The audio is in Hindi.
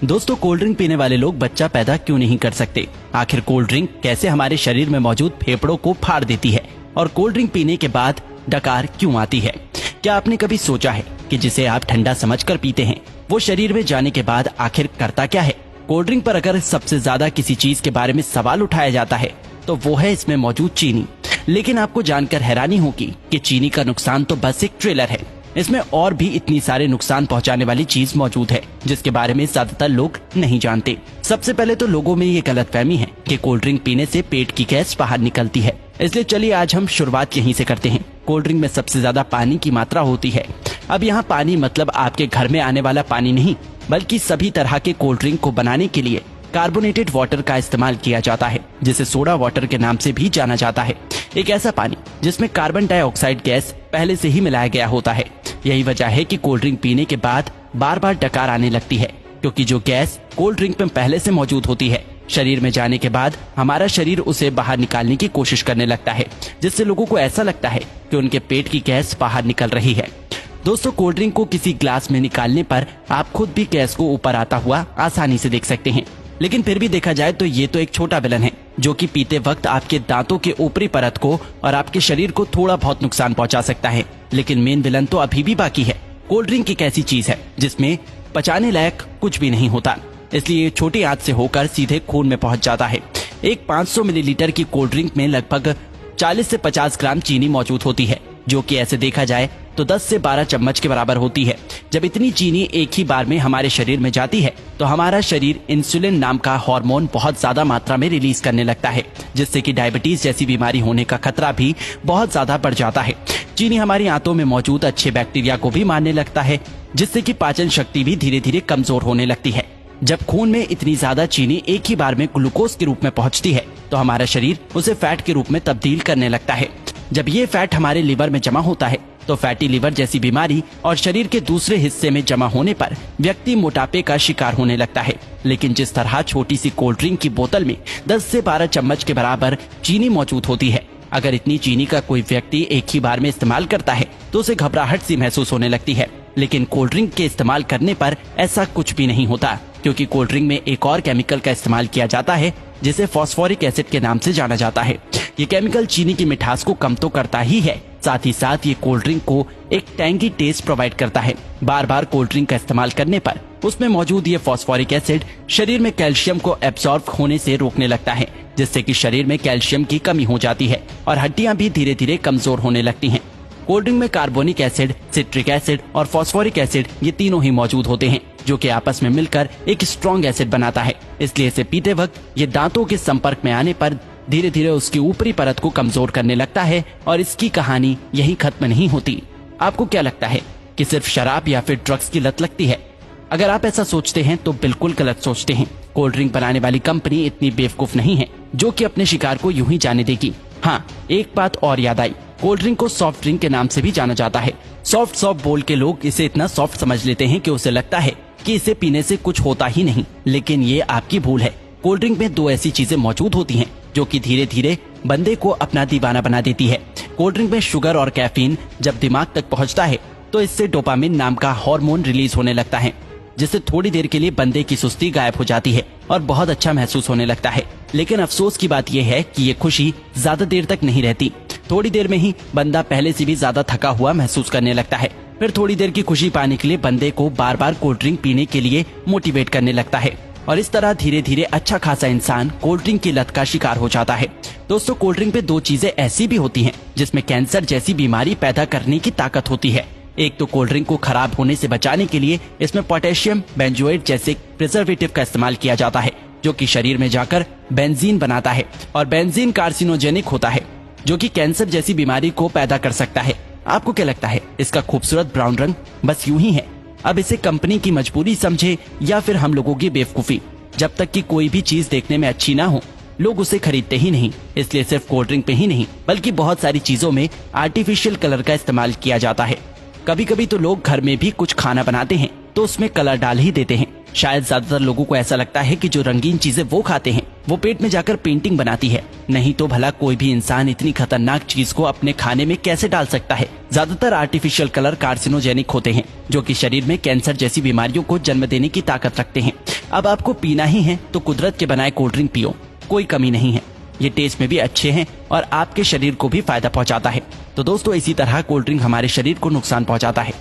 दोस्तों, कोल्ड ड्रिंक पीने वाले लोग बच्चा पैदा क्यों नहीं कर सकते? आखिर कोल्ड ड्रिंक कैसे हमारे शरीर में मौजूद फेफड़ों को फाड़ देती है और कोल्ड ड्रिंक पीने के बाद डकार क्यों आती है? क्या आपने कभी सोचा है कि जिसे आप ठंडा समझकर पीते हैं वो शरीर में जाने के बाद आखिर करता क्या है? कोल्ड ड्रिंक पर अगर सबसे ज्यादा किसी चीज के बारे में सवाल उठाया जाता है तो वो है इसमें मौजूद चीनी। लेकिन आपको जानकर हैरानी होगी कि चीनी का नुकसान तो बस एक ट्रेलर है। इसमें और भी इतनी सारे नुकसान पहुंचाने वाली चीज मौजूद है जिसके बारे में ज्यादातर लोग नहीं जानते। सबसे पहले तो लोगों में ये गलतफहमी है कि कोल्ड ड्रिंक पीने से पेट की गैस बाहर निकलती है। इसलिए चलिए आज हम शुरुआत यहीं से करते हैं। कोल्ड ड्रिंक में सबसे ज्यादा पानी की मात्रा होती है। अब यहाँ पानी मतलब आपके घर में आने वाला पानी नहीं, बल्कि सभी तरह के कोल्ड ड्रिंक को बनाने के लिए कार्बोनेटेड वाटर का इस्तेमाल किया जाता है, जिसे सोडा वाटर के नाम से भी जाना जाता है। एक ऐसा पानी जिसमें कार्बन डाइऑक्साइड गैस पहले से ही मिलाया गया होता है। यही वजह है कि कोल्ड ड्रिंक पीने के बाद बार बार डकार आने लगती है, क्योंकि जो गैस कोल्ड ड्रिंक में पहले से मौजूद होती है शरीर में जाने के बाद हमारा शरीर उसे बाहर निकालने की कोशिश करने लगता है, जिससे लोगों को ऐसा लगता है कि उनके पेट की गैस बाहर निकल रही है। दोस्तों, कोल्ड ड्रिंक को किसी ग्लास में निकालने पर आप खुद भी गैस को ऊपर आता हुआ आसानी से देख सकते हैं। लेकिन फिर भी देखा जाए तो ये तो एक छोटा विलन है जो कि पीते वक्त आपके दांतों के ऊपरी परत को और आपके शरीर को थोड़ा बहुत नुकसान पहुंचा सकता है। लेकिन मेन विलन तो अभी भी बाकी है। कोल्ड ड्रिंक एक ऐसी चीज है जिसमें पचाने लायक कुछ भी नहीं होता, इसलिए ये छोटी आंच से होकर सीधे खून में पहुंच जाता है। एक 500 मिलीलीटर की कोल्ड ड्रिंक में लगभग 40 से 50 ग्राम चीनी मौजूद होती है, जो कि ऐसे देखा जाए तो 10 से 12 चम्मच के बराबर होती है। जब इतनी चीनी एक ही बार में हमारे शरीर में जाती है तो हमारा शरीर इंसुलिन नाम का हार्मोन बहुत ज्यादा मात्रा में रिलीज करने लगता है, जिससे कि डायबिटीज जैसी बीमारी होने का खतरा भी बहुत ज्यादा बढ़ जाता है। चीनी हमारी आंतों में मौजूद अच्छे बैक्टीरिया को भी मारने लगता है, जिससे कि पाचन शक्ति भी धीरे धीरे कमजोर होने लगती है। जब खून में इतनी ज्यादा चीनी एक ही बार में ग्लूकोज के रूप में पहुंचती है तो हमारा शरीर उसे फैट के रूप में तब्दील करने लगता है। जब ये फैट हमारे लिवर में जमा होता है तो फैटी लिवर जैसी बीमारी और शरीर के दूसरे हिस्से में जमा होने पर व्यक्ति मोटापे का शिकार होने लगता है। लेकिन जिस तरह छोटी सी कोल्ड ड्रिंक की बोतल में 10 से 12 चम्मच के बराबर चीनी मौजूद होती है, अगर इतनी चीनी का कोई व्यक्ति एक ही बार में इस्तेमाल करता है तो उसे घबराहट सी महसूस होने लगती है। लेकिन कोल्ड ड्रिंक के इस्तेमाल करने पर ऐसा कुछ भी नहीं होता, क्योंकि कोल्ड ड्रिंक में एक और केमिकल का इस्तेमाल किया जाता है जिसे फॉस्फोरिक एसिड के नाम से जाना जाता है। ये केमिकल चीनी की मिठास को कम तो करता ही है, साथ ही साथ ये कोल्ड ड्रिंक को एक टैंगी टेस्ट प्रोवाइड करता है। बार बार कोल्ड ड्रिंक का इस्तेमाल करने पर उसमें मौजूद ये फॉस्फोरिक एसिड शरीर में कैल्शियम को एब्सॉर्ब होने से रोकने लगता है, जिससे कि शरीर में कैल्शियम की कमी हो जाती है और हड्डियां भी धीरे धीरे कमजोर होने लगती हैं। कोल्ड ड्रिंक में कार्बोनिक एसिड, सिट्रिक एसिड और फॉस्फोरिक एसिड ये तीनों ही मौजूद होते हैं, जो कि आपस में मिलकर एक स्ट्रॉन्ग एसिड बनाता है। इसलिए इसे पीते वक्त ये दांतों के संपर्क में आने पर धीरे धीरे उसकी ऊपरी परत को कमजोर करने लगता है और इसकी कहानी यही खत्म नहीं होती। आपको क्या लगता है कि सिर्फ शराब या फिर ड्रग्स की लत लगती है? अगर आप ऐसा सोचते हैं तो बिल्कुल गलत सोचते हैं। कोल्ड ड्रिंक बनाने वाली कंपनी इतनी बेवकूफ नहीं है जो कि अपने शिकार को यूं ही जाने देगी। हाँ, एक बात और याद आई, कोल्ड ड्रिंक को सॉफ्ट ड्रिंक के नाम से भी जाना जाता है। सॉफ्ट बोल के लोग इसे इतना सॉफ्ट समझ लेते हैं कि उसे लगता है कि इसे पीने से कुछ होता ही नहीं, लेकिन ये आपकी भूल है। कोल्ड ड्रिंक में दो ऐसी चीजें मौजूद होती हैं जो कि धीरे धीरे बंदे को अपना दीवाना बना देती है। कोल्ड ड्रिंक में शुगर और कैफीन जब दिमाग तक पहुंचता है तो इससे डोपामिन नाम का हार्मोन रिलीज होने लगता है, जिससे थोड़ी देर के लिए बंदे की सुस्ती गायब हो जाती है और बहुत अच्छा महसूस होने लगता है। लेकिन अफसोस की बात यह है कि ये खुशी ज्यादा देर तक नहीं रहती। थोड़ी देर में ही बंदा पहले से भी ज्यादा थका हुआ महसूस करने लगता है। फिर थोड़ी देर की खुशी पाने के लिए बंदे को बार बार कोल्ड ड्रिंक पीने के लिए मोटिवेट करने लगता है और इस तरह धीरे धीरे अच्छा खासा इंसान कोल्ड ड्रिंक की लत का शिकार हो जाता है। दोस्तों, कोल्ड ड्रिंक पे दो चीजें ऐसी भी होती हैं जिसमें कैंसर जैसी बीमारी पैदा करने की ताकत होती है। एक तो कोल्ड ड्रिंक को खराब होने से बचाने के लिए इसमें पोटेशियम बेंजोएट जैसे प्रिजर्वेटिव का इस्तेमाल किया जाता है, जो कि शरीर में जाकर बेंजीन बनाता है और बेंजीन कार्सिनोजेनिक होता है, जो कि कैंसर जैसी बीमारी को पैदा कर सकता है। आपको क्या लगता है इसका खूबसूरत ब्राउन रंग बस यूं ही है? अब इसे कंपनी की मजबूरी समझे या फिर हम लोगों की बेवकूफी? जब तक कि कोई भी चीज देखने में अच्छी ना हो लोग उसे खरीदते ही नहीं। इसलिए सिर्फ कोल्ड ड्रिंक पे ही नहीं बल्कि बहुत सारी चीजों में आर्टिफिशियल कलर का इस्तेमाल किया जाता है। कभी कभी तो लोग घर में भी कुछ खाना बनाते हैं तो उसमें कलर डाल ही देते हैं। शायद ज्यादातर लोगों को ऐसा लगता है कि जो रंगीन चीजें वो खाते हैं वो पेट में जाकर पेंटिंग बनाती है, नहीं तो भला कोई भी इंसान इतनी खतरनाक चीज को अपने खाने में कैसे डाल सकता है। ज्यादातर आर्टिफिशियल कलर कार्सिनोजेनिक होते हैं, जो कि शरीर में कैंसर जैसी बीमारियों को जन्म देने की ताकत रखते हैं। अब आपको पीना ही है तो कुदरत के बनाए कोल्ड ड्रिंक पियो, कोई कमी नहीं है। ये टेस्ट में भी अच्छे हैं और आपके शरीर को भी फायदा पहुंचाता है। तो दोस्तों, इसी तरह कोल्ड ड्रिंक हमारे शरीर को नुकसान पहुंचाता है।